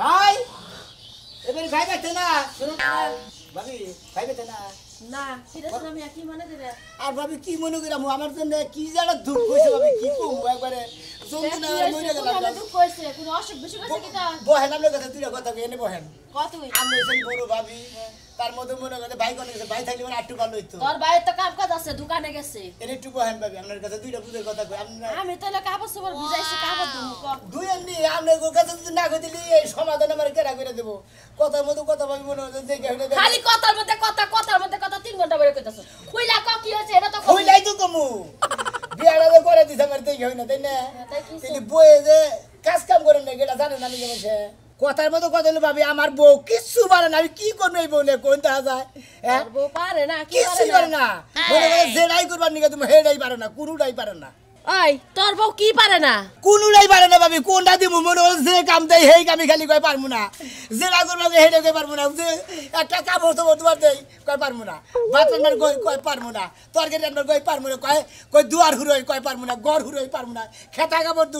ভাই এবারে ভাই বাইতে না শুনুন ভাবি ভাই বাইতে না না সিরিয়াস আমি কি মনে দিবে আর ভাবি কি মনে করি আমার জন্য কি জানা দুঃখ হইছে ভাবি কি কম একবারে জমি না মরে গেলাম আমি দুঃখ হইছে কোনো অসুখ বিসুখ আছে কি তা বহেন আপনার কথা তুই কথা কই এনে বহেন কত আমি এসেন বড় ভাবি তার মধ্যে মনে করে ভাই কোন গেছে ভাই থাকলে মানে আটটু ভালো হইতো তোর ভাইয়ের তো কাম কাজ আছে দোকানে গেছে এনে একটু বহেন ভাবি আপনার কাছে দুইটা বুঝের কথা কই আমি তাহলে কাপড় সবর বুঝাইছি কাপড় দেবো দুই এমনি আপনার কাছে যদি না কই দিলি এই সমাধান আমার কেরা করে দেব কথার মধ্যে কথা ভাবি মনে হচ্ছে দেখে হইলে খালি কথার মধ্যে কথা 3 ঘন্টা বলে কইতাছ কইলা ক কি হইছে এটা তো কইলাই তো কমু বিয়াটা তো করে দিছ আমার দেখে হই না তাই না তাই বয়ে যে কাজ কাম করে না এটা জানে না আমি কেমন কথার মতো কথা হলো ভাবি আমার বউ কিচ্ছু পারে না আমি কি করবো এই বলে কোন দেখা যায় হ্যাঁ বউ পারে না কি কিচ্ছু পারে না মনে করে যেটাই করবার নিকে তুমি হেডাই পারে না কোনোটাই পারে না ওই তোর বউ কি পারে না কোনোটাই পারে না ভাবি কোনটা দিব মনে হচ্ছে যে কাম দেয় সেই কামি খালি কয় পারবো না যেটা করবো হেডে কয় পারবো না যে একটা কাপড় তো তোমার দেয় কয় পারবো না ভাত রান্নার কয় পারবো না তরকারি রান্নার কয় পারবো না কয় দুয়ার হুড়োই কয় পারবো না গড় হুড়োই পারবো না খেতা কাপড়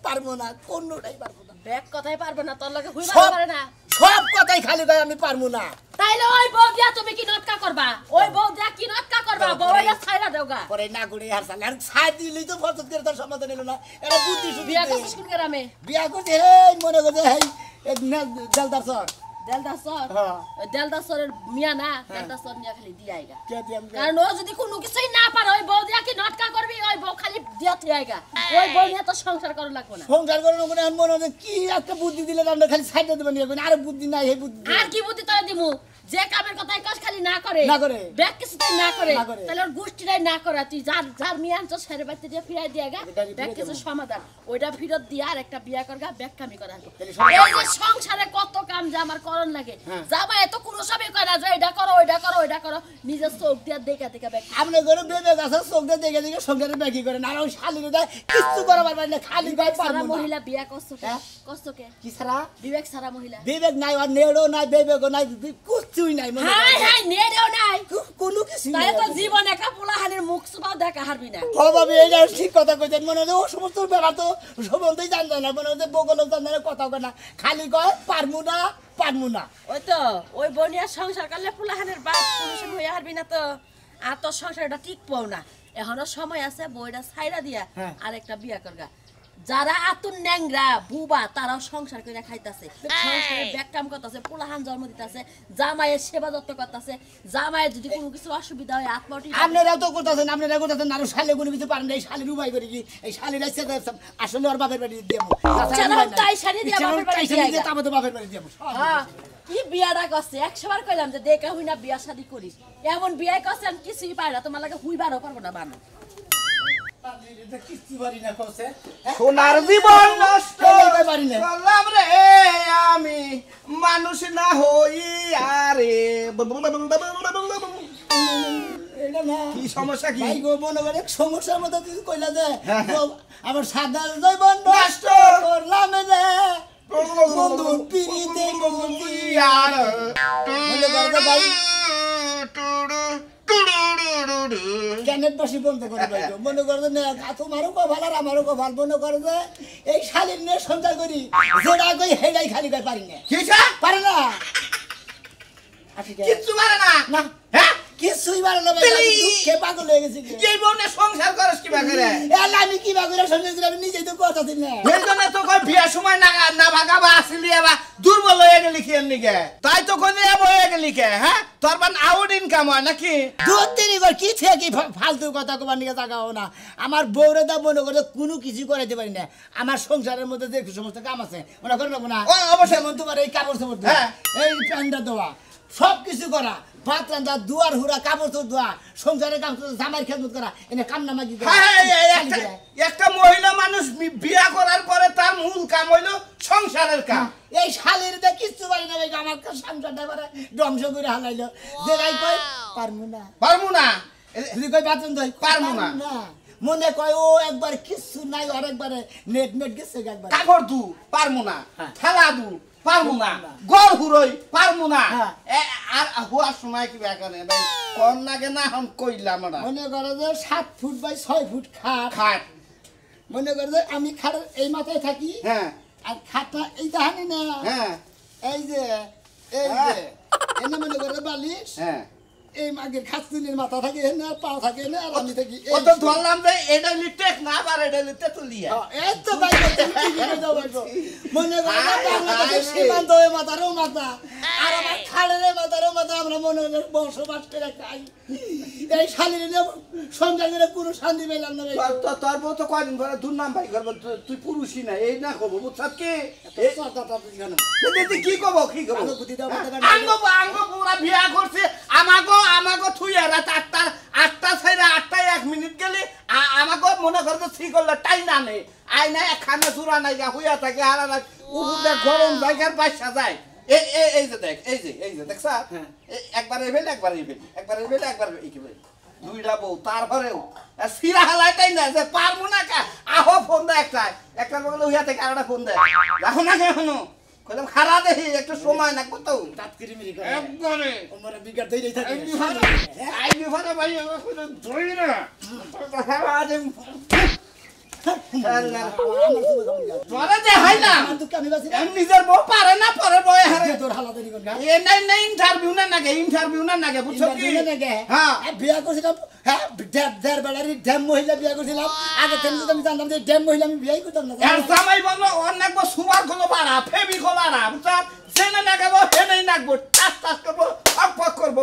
পারবো না কোনোটাই পারবো না ব্যাগ কথাই পারবে না তোর লগে হইবা পারে না সব কথাই খালি কয় আমি পারবো না তাইলে ওই বউ দিয়া তুমি কি নাটকা করবা ওই বউ দিয়া কি নাটকা করবা বউটা ছাইরা দেওগা পরে না করে আর সালে আর ছাই দিলেই তো ফসল করে তার সমাধান এলো না এটা বুদ্ধি শুধু বিয়া করছিস কোন গ্রামে বিয়া করতে হেই মনে করতে হেই জলদার সর দেলদাসরের মিয়া না দেলদাসর নিয়া খালি দিয়াইগা কে দিয়াম কারণ ও যদি কোনো কিছুই না পারে ওই বউ দিয়া কি নাটকা করবি ওই বউ খালি দিয়া থিয়াইগা ওই বউ নিয়ে তো সংসার করা লাগবে না সংসার করে মনে হয় মনে হচ্ছে কি একটা বুদ্ধি দিলে আমরা খালি সাইডে দেবেন আর বুদ্ধি নাই এই বুদ্ধি আর কি বুদ্ধি তোরা দিমু যে কামের কথাই কাজ খালি না করে ব্যাগ কিছুতেই না করে তাহলে ওর গোষ্ঠীটাই না করে তুই যার মিয়া আনছ সেরে বাড়িতে দিয়ে ফিরাই দিয়াগা ব্যাগ কিছু সমাধান ওইটা ফিরত দিয়া আর একটা বিয়া করগা ব্যাগ কামি করা এই যে সংসারে কত কাম যে আমার করন লাগে যাবা এত কোনো সবই কয় না যে এটা করো ওইটা করো নিজের চোখ দিয়া দেখা ব্যাগ আপনি ঘরে বেবে গাছে চোখ দিয়ে দেখে সংসারে ব্যাগই করেন আর ওই শালিরে দেয় কিছু করাবার পারে না খালি গায়ে পারবো না মহিলা বিয়া কষ্টকে কি ছাড়া বিবেক ছাড়া মহিলা বিবেক নাই আর নেড়ো নাই বেবেগও নাই কিছুই নাই মনে হাই নেড়ো নাই কোনো কিছু তাই তো জীবন একা পোলাহানের মুখ সুবাও দেখা হারবি না বাবা এইটা ঠিক কথা কইছেন মনে হয় ও সমস্ত ব্যাপার তো সম্বন্ধেই জানতো না মনে হচ্ছে বগল জানতো না কথা কয় না খালি কয় পারমু না ওই তো ওই বনিয়া সংসার করলে পোলাহানের বাপ পুরুষের হইয়া হারবি না তো আর তোর সংসারটা ঠিক পাও না এখনো সময় আছে বইটা ছাইরা দিয়া আর একটা বিয়া করগা যারা আতুন ন্যাংরা বুবা তারাও সংসার করে খাইতাছে সংসারে ব্যাগ কাম করতেছে পোলাহান জন্ম দিতেছে জামাইয়ের সেবা যত্ন করতেছে জামাইয়ের যদি কোনো কিছু অসুবিধা হয় আত্মটি আপনারা তো করতেছেন আর শালে কোনো কিছু পারেন এই শালের উপায় করে কি এই শালের আসলে ওর বাপের বাড়ি দেবো তাই শাড়ি দিয়া বাপের বাড়ি দিয়া তারপর তো বাপের বাড়ি দেবো কি বিয়াটা করছে 100 বার কইলাম যে দেখা হই না বিয়া শাদি করিস এমন বিয়াই করছে আমি কিছুই পাই না তোমার লাগে হুইবারও পারবো না বানো সোনার জীবন নষ্ট করলাম রে আমি মানুষ না হই আরে কি সমস্যা কি সমস্যার মতো তুই কইলা যে আমার সাদা জীবন নষ্ট করলাম রে বন্ধু পিড়িতে ভাই ক্যানেট বাসি বন্ধ করে পাইতো মনে করছে না তোমারও কভাল আর আমারও কভাল মনে করে যে এই শালীর নিয়ে সঞ্চার করি যেটা কই হেডাই খালি কই পারি না পারে না কিচ্ছু পারে না না হ্যাঁ কিছুই পারে না ভাই দুঃখে পাগল হয়ে গেছি এই বনে সংসার করস কি বাগরে এলা আমি কি বাগরে সংসার করি আমি নিজেই তো কথা দিই না এর জন্য তো কই বিয়া সময় না ভাগাবা আসলি বা দুর্বল হয়ে গেলি কি এমনিকে তাই তো কোন হয়ে গেলি কে হ্যাঁ তোর বান আউট ইনকাম হয় নাকি দুধ তিরি কর কি থেকে কি ফালতু কথা কবার নিয়ে জাগাও না আমার বউরে দা মনে করে কোনো কিছু করাইতে পারি না আমার সংসারের মধ্যে যে সমস্ত কাম আছে মনে করে নেবো না অবশ্যই মন তোমার এই কাপড় চোপড় ধোয়া এই প্যান্টটা ধোয়া সব কিছু করা ভাত রান্না দুয়ার হুড়া কাপড় চোপড় ধোয়া সংসারের কাম জামাই খেদমত করা এনে কাম নামা কি একটা মহিলা মানুষ বিয়া করার পরে তার মূল কাম হইলো সংসারের কাম এই শালের দা কিছু পারি না ভাই আমার সংসারটা এবারে ধ্বংস করে হালাইলো যে ভাই কই পারমু না তুই কই বাথরুম ধই পারমু না মনে কয় ও একবার কিছু নাই আর একবারে নেট গেছে একবার কাপড় দু পারমু না খেলা দু পারমু না গড় হুরই পারমু না আর হুয়ার সময় কি ব্যাকানে ভাই কোন নাগে না হম কইলাম না মনে করে যে 7 ফুট বাই 6 ফুট খাট খাট মনে করে যে আমি খাট এই মাথায় থাকি আর খাটটা এই জানি না হ্যাঁ এই যে এনে মনে করে বালিশ হ্যাঁ এই মাগের খাসুনির মাথা থাকে এনে আর পা থাকে এনে আর আমি থাকি ও তো ধরলাম যে এটা লিটেক না আর এটা লিটে তুলিয়া এই তো ভাই মনে করে বাংলাদেশের সীমান্ত হয়ে মাথারও মাথা আর আমার খালের মাথারও মাথা আমরা মনে করে বসবাস করে খাই এই শালির সংসার করে কোনো শান্তি পেলাম না তোর বউ তো কয়দিন পরে দুর্নাম ভাই করবো তুই পুরুষই না এই না কব বুঝছাস কি কি কব কি কব আঙ্গ পুরা বিয়া করছে আমাগো থুইয়া রাত 8টা ছাইরা 8টায় 1 মিনিট গেলে আমাগো মনে করতে ঠিক করলে টাই না নেই আই না একখানা জুরা নাই গা হইয়া থাকে আর উপরে গরম জায়গার বাইসা যায় এই যে দেখ এই যে দেখ স্যার একবার এবেল একবার দুইটা বউ তারপরেও সিরা হালাইটাই না যে পারবো না কা আহো ফোন দেয় একটার বগলে হইয়া থেকে আরেকটা ফোন দেয় দেখো না কেন কইলাম খারা দেখি একটু সময় না কত তাৎকিরি মিরি করে একবারে ওমরে বিগার দেই থাকে আই বিফারে ভাই কইলো ধরি না আজ তোরা যে হাই না আমি নিজের বউ পারে না পরে বউ হারে তোর হালা দেরি কর এ নাই ইন্টারভিউ না নাগে বুঝছো কি হ্যাঁ বিয়া করছিলাম হ্যাঁ দেড় বেলারি ড্যাম মহিলা বিয়া করছিলাম আগে থেকে আমি জানতাম যে ড্যাম মহিলা আমি বিয়াই করতাম না আর জামাই বন্ধ অনেক সুবার গুলো বাড়া ফেবি খোলারা বুঝছো সেনে নাগাবো হেনেই নাগবো টাস করবো অক করবো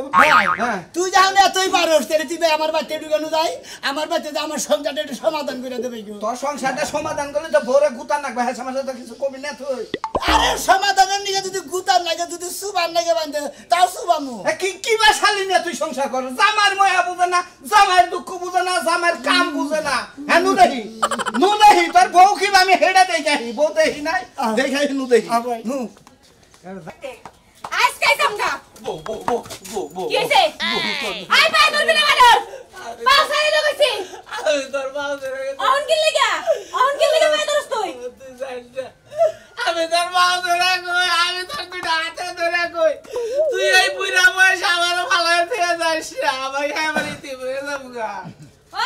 হ্যাঁ তুই যাও না তুই পারোস তেরে তুই আমার বাড়িতে ঢুকানো যাই আমার বাড়িতে আমার সংসারটা একটু সমাধান করে দেবে কি তোর সংসারটা সমাধান করলে তো ভোরে গুতা নাগবে হ্যাঁ সমাজে তো কিছু কবি না তুই আরে সমাধানের নিকে যদি গুতার লাগে যদি সুবার লাগে বান্ধে তাও সুবামু কি বা শালি নিয়ে তুই সংসার কর জামার ময়া বুঝে না জামার দুঃখ বুঝে না জামার কাম বুঝে না হ্যাঁ নু দেহি তোর বউ কি আমি হেডা দেখাই বউ দেহি নাই দেখাই নু দেহি নু আজকে সমঝা বউ কি হইছে আই পাই ধরবি না মাদর পাছাই লগইছি আমি তোর বউ ধরে অন কি লাগা পাই ধরছ তুই আমি তোর বউ ধরে কই আমি তোর দুইটা হাতে ধরে কই তুই এই বুইরা বয়স আমার ভালো থেকে যাইস আমার আমার ইতি বলে যাবগা ও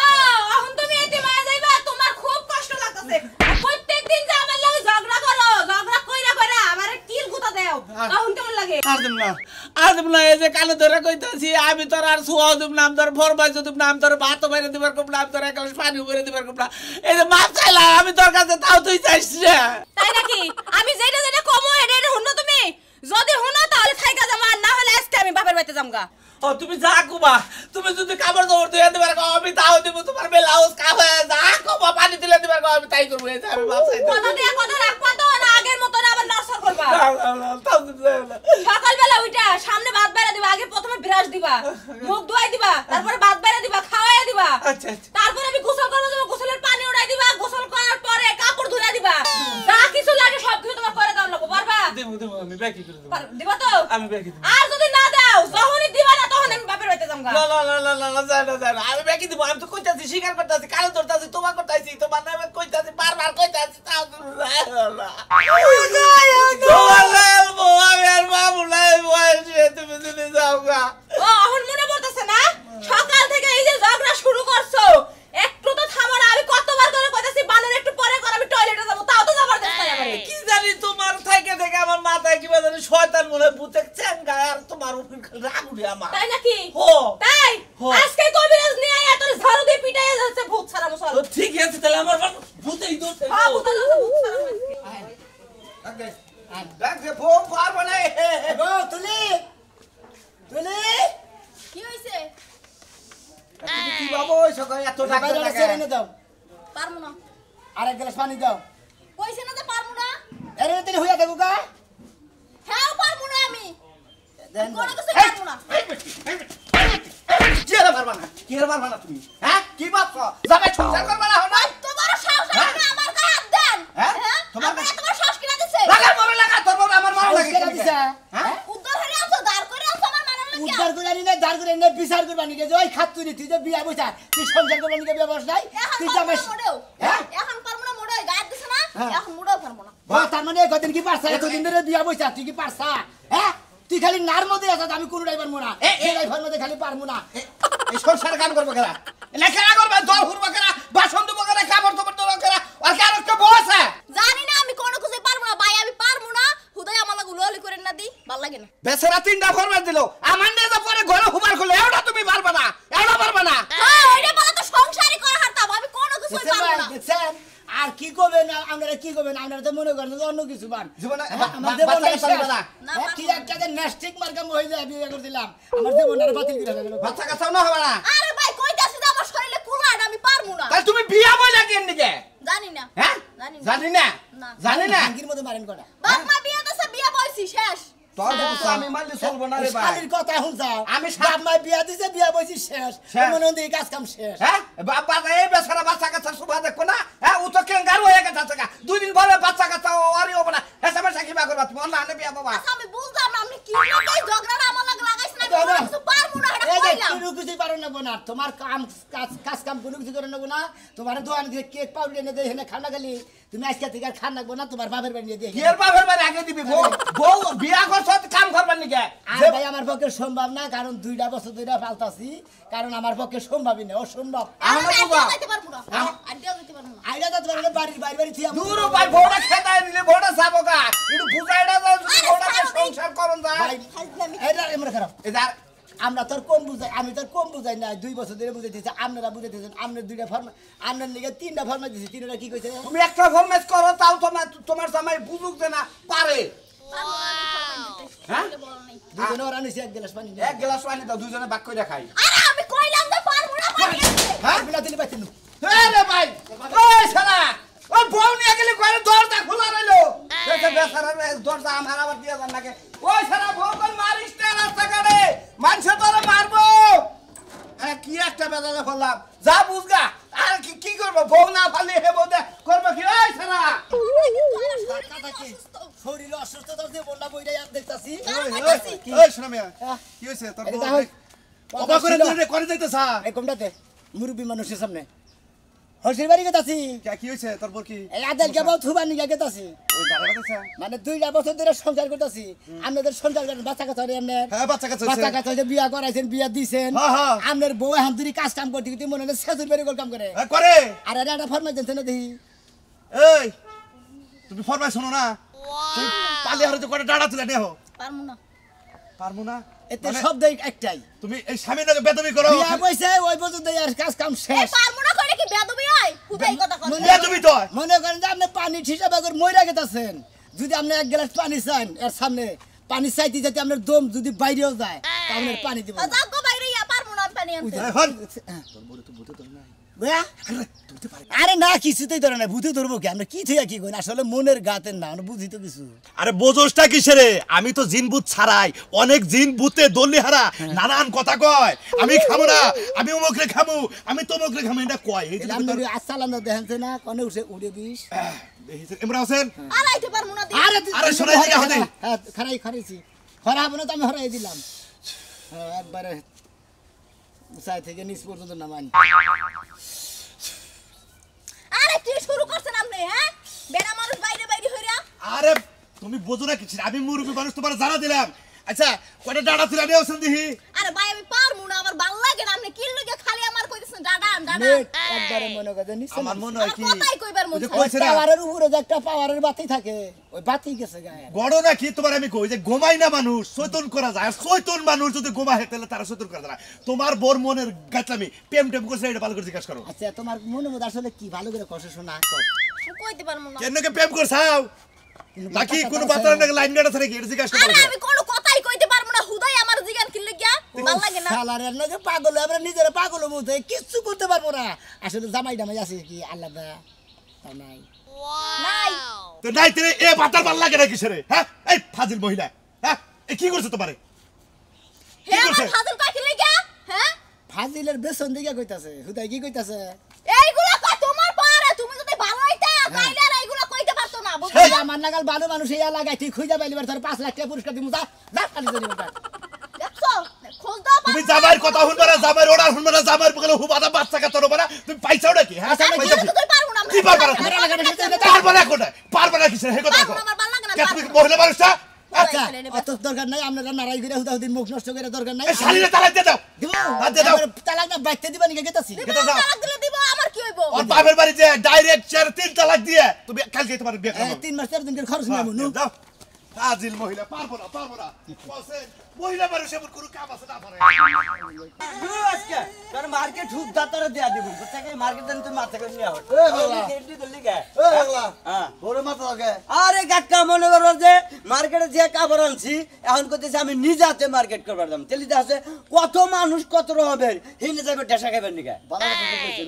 এখন তুমি এতে মারা যাইবা তোমার খুব কষ্ট লাগতেছে প্রত্যেকদিন যে আমার লাগে ঝগড়া কইরা আমারে কিল গুতা দাও এখন কেমন লাগে আদম না এই যে কানে ধরে কইতাছি আমি তোর আর সুয়া দিম নাম তোর ফরমাইজ দিম নাম তোর ভাত বাইরে দিবার কম নাম তোর এক গ্লাস পানি ভরে দিবার কম না এই যে মাপ চাইলা আমি তোর কাছে তাও তুই চাইছ না তাই নাকি আমি যেটা কমো এটা হুনো তুমি যদি হুনো তাহলে থাইকা যাবা না হলে আজকে আমি বাপের বাড়িতে যামগা ও তুমি যা কুবা তুমি যদি কাপড় দৌড় দিয়ে দিবার কম আমি তাও দিব তোমার ব্লাউজ কাপড় যা কুবা পানি দিলে দিবার কম আমি তাই করব এই যে আমি মাপ চাইতে কথা দিয়ে কথা রাখবা তো না আগের মত না আবার নরসর করবা তাও দিতে না সকালবেলা উঠা সামনে ভাত বাইরে দিবা আগে প্রথমে ব্রাশ দিবা মুখ ধোয়াই দিবা তারপরে ভাত বাইরে দিবা খাওয়াই দিবা আচ্ছা তারপরে আমি গোসল করব যাব গোসলের পানি উড়াই দিবা গোসল করার পরে কাপড় ধুইয়া দিবা যা কিছু লাগে সব কিছু তোমার করে দাও লাগবে পারবা দেব আমি ব্যাকি করে দেব দিবা তো আমি ব্যাকি দেব আর যদি না দাও যখনই দিবা না তখন আমি বাপের বাড়িতে যামগা না জানা আমি ব্যাকি দেব আমি তো কইতাছি স্বীকার করতাছি কালো ধরতাছি তোমা করতাছি তোমার নামে কইতাছি বারবার কইতাছি তাও তুমি যাওগা ও এখন মনে পড়তেছে না সকাল থেকে এই যে ঝগড়া শুরু করছো একটু তো থামো না আমি কতবার করে কইতাছি বানর একটু পরে কর আমি টয়লেটে যাব তাও তো যাবার চেষ্টা করে কি জানি তোমার থেকে আমার মাথায় কি জানি শয়তান মনে ভূতে চেঙ্গা আর তোমার রাগ উঠে আমার তাই নাকি হো তাই হো। আজকে কবিরাজ নিয়ে আয় তোর ঝাড়ু দিয়ে পিটাইয়া যাচ্ছে ভূত ছাড়া মশাল তো ঠিক আছে তাহলে আমার ভূতেই দোষ হ্যাঁ ভূত ছাড়া দেখে বউ পারবো না গো তুলি কি হইছে তুমি কি বাবু ওই সকাল এত টাকা বাইরে ছেড়ে এনে দাও পারমু না আরেক গ্লাস পানি দাও কইছে না যে পারমু না এর তেল হইয়া থাকো গা হ্যাঁ পারমু না আমি দেন কোনো কিছু পারমু না কি আর পারবা না তুমি হ্যাঁ কি ভাবছো যাবে সংসার করবা না হলো তোমার সাহস আছে আমার গায়ে হাত দেন হ্যাঁ? তোমার তোমার সাহস কিনা দিছে লাগা মরে লাগা তোর বউ আমার মার লাগে কেন দিছা হ্যাঁ উদ্ধার হলে আছো দাঁড় করে আছো আমার মানার লাগে উদ্ধার করে আনি না দাঁড় করে এনে বিচার করবা নিকে যে ওই খাত তুই যে বিয়া বইছা তুই সংসার করবা নিকে বিয়া বস নাই তুই জামাই হ্যাঁ এখন পারমু না মোড়ে গায়ে দিছ না এখন মোড়েও পারমু না ও তার মানে কতদিন কি পারছা এতদিন ধরে বিয়া বইছা তুই কি পারছা হ্যাঁ তুই খালি নার মধ্যে আছিস আমি কোন ড্রাইভার মোনা এই ড্রাইভার মধ্যে খালি পারমু না এই সংসার কাম করবো কেনা লেখা করবে দল ঘুরবো কেনা বাসন দেবো কেনা কাপড় তোপড় তোলো কেনা আর কারো কে বসে জানি না আমি কোনো কিছু পারবো না ভাল লাগে না বেচারা 3টা ফরমাস দিল আমার নিয়ে যা পরে ঘরে হুবার খুলে এওটা তুমি পারবা না এওটা পারবা না ওইটা বলা তো সংসারই করে হারতাম আমি কোনো কিছুই দেখছেন পারবো ভাই, না দেখছেন? আর কি করবেন আপনারা কি করবেন আপনারা তো মনে করেন যে অন্য কিছু বান জীবনে আমার জীবনটা বাচ্চা কাচ্চা শেষ। না না, হ্যাঁ, কি একটা যে নেস্টিক মার্কা মহিলা বিয়ে করে দিলাম আমার জীবনটা বাতিল করে ফেললো বাচ্চা কাচ্চাও না হবে না আরে ভাই কইতাছি যে আমার শরীরে কুলায় না, আমি পারবো না তাহলে তুমি বিয়া বইলা কেন নিকে জানি না হ্যাঁ জানি না। জানি না না। জানি না ভাঙ্গির মতো মারেন কটা বাপ মা বিয়ে দিছে বিয়ে বইছি শেষ তোর বলছো আমি মারলে চলবো না রে ভাই শালির কথা শুনছাও আমি বাপ মা বিয়া দিছে বিয়া বইছি শেষ শেষ। মনে হন কাজ কাম শেষ হ্যাঁ বাবা এই বেচারা বাচ্চা কাচ্চা সুবা দেখো না হ্যাঁ ও তো কেঙ্গার হয়ে গেছে টাকা 2 দিন পরে বাচ্চা কাচ্চা ওরই হবে না এসএমএস কিবা করবা তুমি অন্য আনে বিয়া বাবা আচ্ছা আমি বুঝলাম না আপনি কি লাগাই ঝগড়া আমার লাগে লাগাইছেন আমি কোনো কিছু পারবো না এটা এই যে কইলাম কোনো কিছুই পারো না বোনা তোমার কাজ কাম কোনো কিছু করে নেবো না তোমার দোকান দিয়ে কেক পাউডার এনে দেয় এখানে খানা খালি তুমি আজকে থেকে আর খান রাখবো না তোমার বাপের বাড়ি নিয়ে দিয়ে কি এর বাপের বাড়ি আগে দিবি বউ বিয়া করছ কাম করবার নিকে আর ভাই আমার পক্ষে সম্ভব না কারণ 2টা বছর ধরে পালতাছি কারণ আমার পক্ষে সম্ভবই না অসম্ভব আমি আমার বাবা আইডিয়া দিতে পারবো না আইডিয়া দিতে পারবো না আইডা তো তোমার বাড়ি থিয়া দূর ভাই বউটা খেতাই নিলে বউটা সাবো গা একটু বুঝাইডা দাও যদি বউটাকে সংসার করন যায় ভাই এটা এমন খারাপ এদার আমরা তোর কম বুঝাই আমি তোর কম বুঝাই না 2 বছর ধরে বুঝাইতেছি আপনারা বুঝাইতেছেন আপনার 2টা ফর্মা আপনার নিকে 3টা ফর্মা দিছি 3টা কি কইছে তুমি একটা ফরমাইশ করো তাও তোমার জামাই বুঝুক যে না পারে হ্যাঁ? দুজনে ওরা নিছে এক গ্লাস পানি এক গ্লাস পানি দাও দুজনে ভাগ করে খাই আরে আমি কইলাম যে পারবো না হ্যাঁ বিনা দিলে পাইতেন রে ভাই ওই শালা ওই বউ নিয়ে গেলি কইরে দরজা খোলা রইলো দেখে বেচারা দরজা আমার আবার দিয়ে যান নাকি ওই শালা বউ কই মারিস না রাস্তা কাটে মানুষ তোরে মারবো কি একটা বেজালে ফেললাম যা বুঝগা আর কি করবো বউ না ফালি হে বউ দে করবো কি ওই শালা শরীর অসুস্থ তোর যে বন্যা বইরা দেখতাছি এই শোনা মিয়া কি হইছে তোর এটা বউ হয় অবাক করে তুই করে যাইতেছা এই কমটাতে মুরব্বী মানুষের সামনে হসির বাড়ি গেতাছি কি হইছে তোর বউ কি এই আদাল কেবল থুবার নিয়ে গেতাছি ওই দাঁড়া গেছে মানে 2টা বছর ধরে সংসার করতেছি আপনাদের সংসার করেন বাচ্চা কাচ্চা এমনি হ্যাঁ বাচ্চা কাচ্চা হইছে বাচ্চা কাচ্চা হইছে, বিয়া করাইছেন বিয়া দিছেন হ্যাঁ, হ্যাঁ। আপনার বউ হামদুরি কাজ কাম করতে করতে মনে হয় সেজুর বাড়ি কাম করে হ্যাঁ করে আর এটা একটা ফরমাইশ দেন না দেখি এই তুমি ফরমাই শোনো না তুই পালি হারে তো করে ডাড়া তুলে নেহ পারবো না পারমু না এতে মানে শব্দ একটাই তুমি এই স্বামীর লগে বেদবি করো বিয়া কইছে ওই পর্যন্ত আর কাজ কাম এই শেষ পারবো না কইলে কি বেদবি হয় খুদাই কথা কথা বেদবি তো মনে করেন যে আপনি পানি ঠিসা বাগর মইরা গেতাছেন যদি আপনি এক গ্লাস পানি চান এর সামনে পানি চাইতে যাতে আপনার দম যদি বাইরেও যায় তাহলে পানি দিব না। যাক বাইরে ইয়া পারবো না আমি পানি আনতে হন বুয়া? আরে না কিছুতেই ধরে না ভূতে ধরবো কি আমরা কি থইয়া কি করি আসলে মনের গাতের না আমরা বুঝি তো কিছু আরে বোঝোসটা কিসেরে আমি তো জিন বুত ছাড়াই অনেক জিন বুতে দল্লি হারা নানান কথা কয় আমি খাবো না আমি অমুকরে খাবো আমি তমুকরে খাবো এটা কয় এই যে আপনি আসসালাম দেখেন না কনে উড়ে বিষ ইমরান হোসেন আর আইতে পারবো না আরে শোনাই দিকে হদে হ্যাঁ খারাইছি খরা হবে না তো আমি হরাই দিলাম হ্যাঁ একবারে উঁচাই থেকে নিচ পর্যন্ত নামানি আরে কি শুরু করছেন আপনি হ্যাঁ বেড়া মানুষ বাইরে বাইরে হইরা আরে তুমি বোঝো না কিছু আমি মুরব্বী মানুষ তোমার জানা দিলাম আচ্ছা কয়টা ডাটা তুলে নিয়ে আসেন দেখি আরে ভাই আমি পারবো না আমার ভালো লাগে না আপনি কি লগে খালি আমার কইতেছেন ডাডান ডাডান নেট একবারে মনে করে নিচে আমার মনে হয় কি কথাই কইবার মন ওই যে চায়। কইছে না পাওয়ারের উপরে যে একটা পাওয়ারের বাতি থাকে ওই বাতি গেছে গায়ে বড় নাকি তোমার আমি কই যে ঘুমাই না মানুষ চৈতন করা যায় আর চৈতন মানুষ যদি ঘুমা হয় তাহলে তারা চৈতন করা যায় না। তোমার বোর মনের গাছলামি প্রেম টেম করছে এটা ভালো করে জিজ্ঞাসা করো আচ্ছা তোমার মনে মধ্যে আসলে কি ভালো করে কষ্ট শোনা আমি কইতে পারবো না কেন কে প্রেম করছাও নাকি কোনো বাতার নাকি লাইন গাড়া থাকে এটা জিজ্ঞাসা আরে করো আমি কোনো কথাই কইতে পারবো না হুদাই আমার জিগান কি লাগিয়া ভালো লাগে না সালারের নাকি পাগল হয়ে আমরা নিজেরা পাগল মতো কিচ্ছু করতে পারবো না আসলে জামাই ডামাই আছে কি আল্লাহ দা তা নাই নাই তো নাই তেরে এ বাতার ভাল লাগে না কিসেরে হ্যাঁ এই ফাজিল মহিলা হ্যাঁ এ কি করছে তোমারে হে আমার ফাজল কয় কি লাগিয়া হ্যাঁ ফাজিলের বেসন দিকে কইতাছে হুদাই কি কইতাছে এইগুলা কয় তোমার পারে তুমি যদি ভালো হইতা তাইলে আর এইগুলা কইতে পারতো না বুঝছো এই আমার নাগাল ভালো মানুষ এই এলাকায় তুই খুঁজে পাইলিবার তোর 5 লাখ টাকা পুরস্কার দিমু যা যা কালি ধরে বেটা দেখছো খোঁজ দাও তুমি জামাইয়ের কথা শুনবে না জামাইয়ের অর্ডার শুনবে না জামাইয়ের বগলে হুবাদা বাচ্চা কাচ্চা রোবা না তুমি পাইছাও নাকি হ্যাঁ আমি পাইছাও কি? তো পারবো না কি পারবা না আমার এলাকায় পারবা না কোটা পারবা না কিসের হে কথা কও আমার ভালো লাগে না কে তুমি মহিলা মানুষটা আচ্ছা অত দরকার নাই আপনারা নারাই করে হুদাহুদিন মুখ নষ্ট করে দরকার নাই এই শালিরে তালাক দিয়ে দাও দিব হাত দিয়ে দাও তালাক না বাইতে দিবা নিকে গেতাছি কেটে দাও তালাক দিলে দিব আমার কি হইব ওর বাপের বাড়িতে ডাইরেক্ট 4 3 তালাক দিয়ে তুমি কালকে তোমার বিয়ে করব 3 মাস 4 দিনের খরচ নাই মনু দাও ফাজিল মহিলা পারবো না বলছেন মহিলা মানুষ এমন কোনো কাম আছে না পারে আজকে তোর মার্কেট হুক দাতারে দেয়া দিব কোথাকে মার্কেট দেন তুই মাথা করে নিয়ে আও কেডি দলি গে হ্যাঁ বড় মাথা লাগে আরে কাকা মনে করো যে মার্কেটে যে কাপড় আনছি এখন কইতেছি আমি নিজে হাতে মার্কেট করবার দাম তেলিতে আছে কত মানুষ কত রকমের হিনে যাবে ডেসা খাবেন নিকা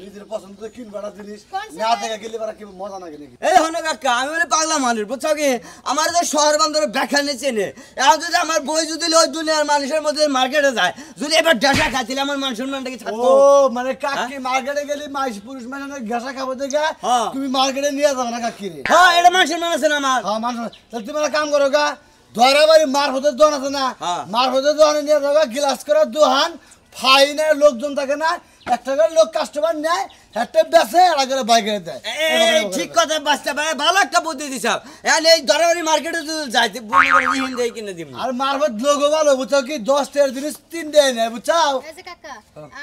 নিজের পছন্দ কিনবাড়া জিনিস না দেখা গেলে বারা কি মজা লাগে নাকি এই হনে কাকা আমি বলে পাগলা মানুষ বুঝছো কি আমার যে শহর বান্ধব ব্যাখ্যা নিচে নে এখন যদি আমার বই যদি ওই দুনিয়ার মানুষের মধ্যে মার্কেটে যায় যদি এবার ডেসা খাইলে আমার মান সম্মানটা কি থাকতো ও মানে কাকি মার্কেটে গেলে মাইস পুরুষ মানে ঘাসা খাবো দেখা হ্যাঁ। তুমি মার্কেটে নিয়ে যাবে না কাকি রে হ্যাঁ এটা মান সম্মান আছে না আমার হ্যাঁ মানুষ তাহলে তুমি একটা কাম করো গা ধরাবাড়ি মারফতের দোকান আছে না হ্যাঁ। মারফতের দোকানে নিয়ে যাবে গ্লাস করার দোকান ফাইনের লোকজন থাকে না একটা করে লোক কাস্টমার নেয় একটা বেচে আর করে বাইকে দেয় এই ঠিক কথা বাচ্চা ভাই ভালো একটা বুদ্ধি দিছাও এখন এই দরাবাড়ি মার্কেটে যদি যাইতে বলি করে হিন্দি কিনে দিম আর মারফত লোকও ভালো বুঝছো কি 10 টাকার জিনিস 3 দেয় না বুঝছাও এই যে কাকা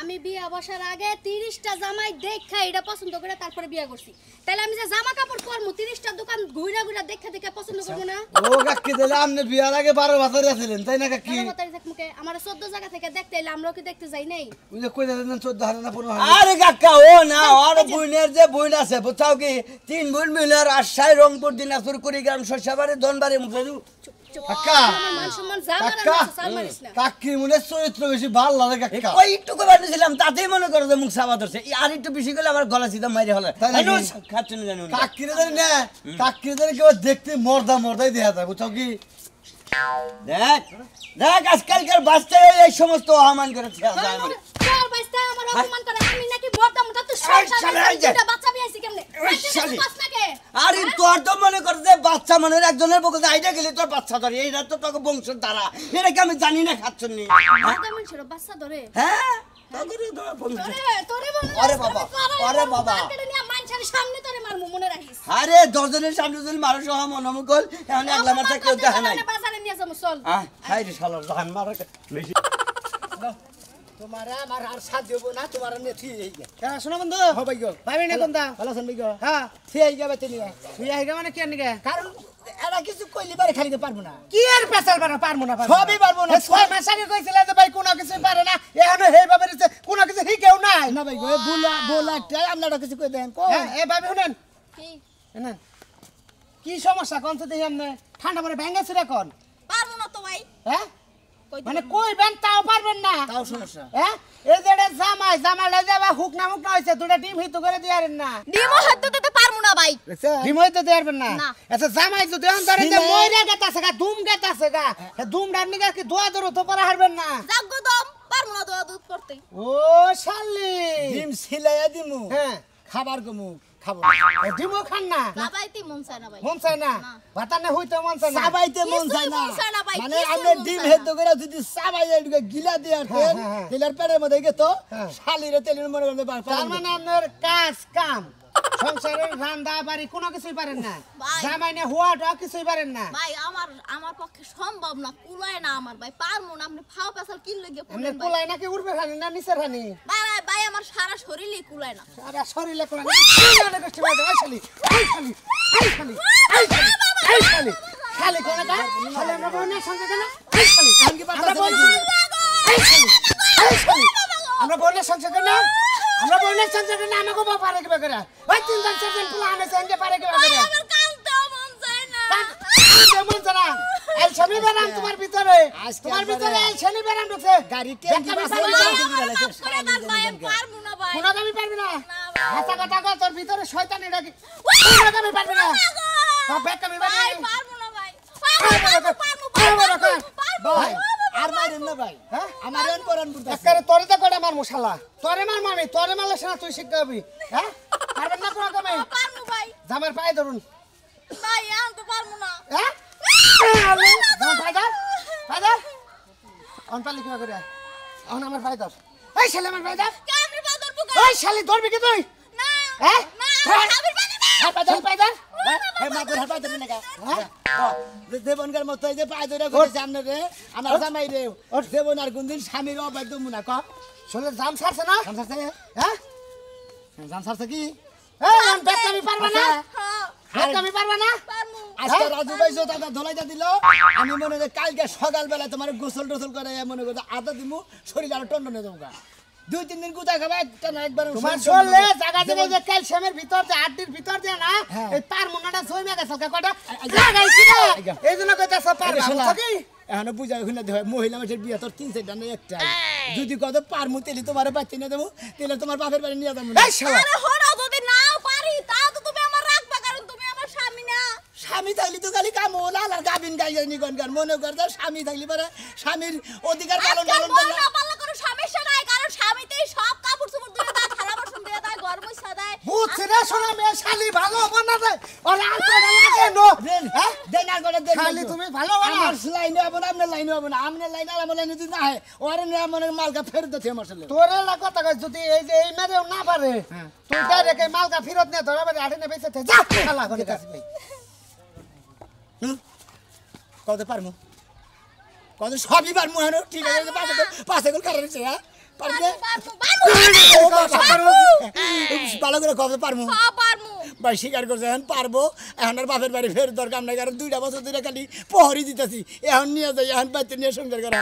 আমি বিয়া বসার আগে 30টা জামাই দেখা এটা পছন্দ করে তারপরে বিয়া করছি তাহলে আমি যে জামা কাপড় পরমু 30টা দোকান ঘুরা ঘুরা দেখা পছন্দ করব না ও কাকি দিলে আপনি বিয়ার আগে 12 বছর আছিলেন তাই না কাকি বাতারি দেখ মুখে আমার 14 জায়গা থেকে দেখতে এলে আমরাও কি দেখতে যাই নাই ওই যে কই দেন 14 না 15 আরে কাকা ও না আর বুইনের যে বুইন আছে বুঝছাও কি তিন বুইন মিলে রাজশাহী রংপুর দিনাজপুর কুড়িগ্রাম শস্যবাড়ি ধনবাড়ি মুখেরু কাকা আমার মান সম্মান যা মারার কাকা আছে সাল মারিস না কাকির মনে চরিত্র বেশি ভালো লাগে কাকা ওই একটু করে বানিয়েছিলাম তাতেই মনে করো যে মুখ সাবা ধরছে আর একটু বেশি করলে আমার গলা সিধা মাইরে হলে তাই নাকি? খাচ্ছ না জানি কাকির দেন না কাকির দেন কেউ দেখতে মর্দাই দেখা যায় বুঝছো কি দেখ দেখ আজকালকার বাচ্চারা এই সমস্ত অপমান করে ছেড়ে যায় না। তোর বাইস্তা আমার অপমান করে আমি নাকি বড় মোটা তো সংসার দুটা বাচ্চা বিয়াইছি কেমনে পাস নাকে আরে তোর তো মনে কর যে বাচ্চা মনের একজনের পক্ষে আইডা গেলে তোর বাচ্চা ধরে এইটা তো তোকে বংশের দ্বারা এটা কি আমি জানি না খাচ্ছ নি দাদা মানুষের বাচ্চা ধরে হ্যাঁ তোকে তোর বংশ তোরে বল আরে বাবা, আরে বাবা। মার্কেটে নিয়ে মানুষের সামনে তোরে মারমু মনে রাখিস আরে দশজনের সামনে যদি মানুষ হওয়া মনমুকল এখন একলা মাথা কেউ দেখে নাই বাজারে নিয়ে যাবো চল হাই রে শালা জান মারা বেশি তোমারা আমার আর সাথ দেব না তোমার নে ঠিক হই গে হ্যাঁ শোনো বন্ধু হো ভাই গো পাবি না কোনটা ভালো আছেন ভাই গো হ্যাঁ ঠিক হই যাবে তুমি তুই আইগা মানে কি আনিগে কারণ এরা কিছু কইলি বারে খালি পারবো না কি আর পেছাল পারবো না সবই পারবো না। ছয় মাস আগে কইছিলে যে ভাই কোনো কিছু পারে না এখন হে ভাবে কোনো কিছু শিখেও নাই না ভাই গো বলা একটা আপনারা কিছু কই দেন কো হ্যাঁ এ ভাবি শুনেন কি না কি সমস্যা কোন তো দেখি আপনি ঠান্ডা পরে ভেঙে ছিল এখন পারমু না তো ভাই হ্যাঁ কই মানে কইবেন তাও পারবেন না তাও সমস্যা হ্যাঁ এই যে জামাই লই যাবা হুক না হইছে দুটা ডিম হিতু করে দিয়ারেন না ডিমো হয়তো দিতে পারমু না ভাই ডিম হইতে দিয়ারবেন না না। আচ্ছা জামাই যদি অন্তরে যে মইরা গেতাছে গা দুম গেতাছে গা দুম ডার নিগা কি দোয়া দরো তো পারা হারবেন না জাগ্গ দম পারমু না দোয়া দুধ করতে ও শালি ডিম সিলাইয়া দিমু হ্যাঁ খাবার কমু খাবো ডিমও খান না বাবাইতে মন চায় না ভাই মন চায় না ভাতানে হইতে মন চায় না সাবাইতে মন চায় না কিছুই মন চায় না ভাই, মানে কিছুই আপনি মন ডিম চায় হেদ্দ করে যদি সাবাই এদিকে গিলা দিয়ে দেন হ্যাঁ। তেলের পেটের মধ্যে গেতো হ্যাঁ। শালিরে তেলের মনে করতে তার মানে আপনার কাজ কাম সংসারের রান্না বাড়ি কোনো কিছুই পারেন না ভাই। জামাই না হুয়াটা কিছুই পারেন না ভাই আমার পক্ষে সম্ভব না কুলায় না আমার ভাই পারমু না আপনি ফাও পেছাল কিন লগে আপনি কুলেন ভাই কুলাই নাকি উঠবে খানি না নিচের খানি ভাই ভাই ভাই আমার সারা শরীরই কুলায় না আরে শরীরে কুলাই না কুলাই কষ্ট পাইতে ওই শালি ওই শালি ওই শালি ওই শালি ওই শালি খালি কোন না খালি আমরা বোনের সঙ্গে কেন ওই শালি আনকি আমরা পাতা বোনের সঙ্গে ওই শালি ওই শালি আমরা বোনের সঙ্গে কেন আমরা বোনের সঙ্গে কেন আমাকে বাবা পারে কি করে ওই তিনজন চারজন পুলা আনে সঙ্গে পারে কি করে আমার কাঁদতেও মন চায় না যেমন জানা এই শনি বেরাম তোমার ভিতরে আজকে তোমার একবারে- ভিতরে এই শনি বেরাম ঢুকছে গাড়ি দেখাবি টেঙ্কি পারবি বাসে না? গাড়ি টেঙ্কি বেলাইছে, মাফ করে দেন ভাই আমি পারমু না ভাই কোনো কামি পারবি না ভাই। হাসা কথা কর তোর ভিতরে শয়তানি ডাকি কোনো কামি পারবি না ব্যাগ কামি পারবি ভাই না পারমু না ভাই ভাই আর মাইরেন না ভাই হ্যাঁ? আমার এন পরান বুঝতে আজকারে তোরে তো করে মার মশালা তোরে মার মামি তোরে মারলে সেনা তুই শিখতে হবি হ্যাঁ পারবেন না কোনো কামে পারমু ভাই জামার পায়ে ধরুন ভাই আমি তো পারমু না হ্যাঁ জামার পায়ে ধর পায়ে ধর অন পারলি কিবা করে অন আমার পায়ে ধর এই ছেলে আমার পায়ে ধর কেমনে পা ধরবো ওই শালি ধরবি কি তুই না হ্যাঁ না আমি পারি না হ্যাঁ পায়ে ধর পায়ে ধর হে মাদুর হাত পাইতে না কা হ্যাঁ দেবনকার মতো এই যে পায় ধরে কইছে আমনে রে আমার জামাই রে দেবন আর কোনদিন স্বামীর অবাধ্য মুনা ক শোলে জাম ছাড়ছে না জানছাছে হ্যাঁ জানছাছে কি এই আমি ব্যাগ কামি পারবা না হ্যাঁ ব্যাগ কামি পারবা না পারমু আজকে রাজু ভাই দাদা ধলাইটা দিল আমি মনে করি কালকে সকালবেলা তোমার গোসল টোসল করে মনে করি আদা দিমু শরীর আরো টন্ডনে দেবো 2-3 দিন কোথায় খাবে একটা না একবার তোমার চললে জায়গা দেবো যে ক্যালসিয়ামের ভিতর যে হাড্ডির ভিতর যে না এই তার মুনাটা জমে গেছে কটা লাগাইছি না এই জন্য কইতাছ পারবা বুঝছো কি এখন বুঝা ওখানে দেখ মহিলা মানুষের বিয়ে তোর 3-4টা না একটা যদি কত পারমু তেলি তোমার বাচ্চা নিয়ে দেবো তেলে তোমার বাপের বাড়ি নিয়ে যাবো এই শালা আরে হড়া যদি নাও পারি তাও তো তুমি আমার রাখবা কারণ তুমি আমার স্বামী না স্বামী থাকলে তো খালি কাম হলো আর গাবিন গাইয়া নিগনকার মনে করতে স্বামী থাকলে পরে স্বামীর অধিকার পালন আজকাল পালন বউ না পারলে কোনো সমস্যা নাই কারণ স্বামীতেই সব কাপড় চোপড় ধুয়ে দেয় থালা বাসন ধুয়ে দেয় ঘর মুছা দেয় বুঝছি রে শোনা মেয়ে শালি ভালো হবো না রে ওর আলটা লাগে নো দেন দেন আর করে দেন শালি তুমি ভালো হবো না আমার লাইনে হবো না আপনার লাইনে হবো না আপনার লাইনে আর আমার লাইনে যদি না হয় ওর না মনে মালকা ফেরত দিতে আমার সাথে তোরে লাগা কথা যদি এই যে এই মেরেও না পারে তুই ডাইরেক্ট এই মালকা ফেরত নিয়ে ধরে বাড়ি আড়ে নেবে সেতে যা শালা করে কাছে ভাই কত পারমু কত সবই পারমু হেন ঠিক আছে পাশে গোল কারণ হচ্ছে হ্যাঁ পারবে ভালো করে কত পারমু ভাই স্বীকার করছে এখন পারবো এখন আর বাপের বাড়ি ফের দরকার নাই কারণ 2টা বছর ধরে খালি প্রহরী দিতেছি এখন নিয়ে যাই এখন বাচ্চা নিয়ে সংসার করা